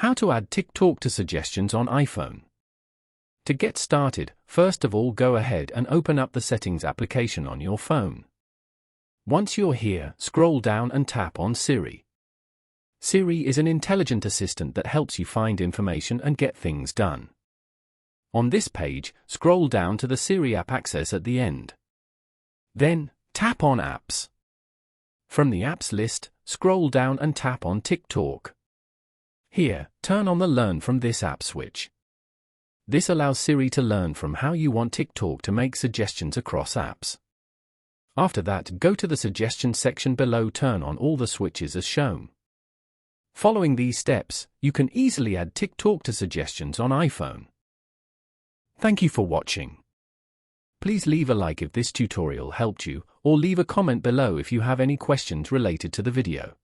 How to add TikTok to suggestions on iPhone. To get started, first of all go ahead and open up the Settings application on your phone. Once you're here, scroll down and tap on Siri. Siri is an intelligent assistant that helps you find information and get things done. On this page, scroll down to the Siri app access at the end. Then, tap on Apps. From the Apps list, scroll down and tap on TikTok. Here, turn on the Learn from this app switch. This allows Siri to learn from how you want TikTok to make suggestions across apps. After that, go to the Suggestions section below, turn on all the switches as shown. Following these steps, you can easily add TikTok to suggestions on iPhone. Thank you for watching. Please leave a like if this tutorial helped you, or leave a comment below if you have any questions related to the video.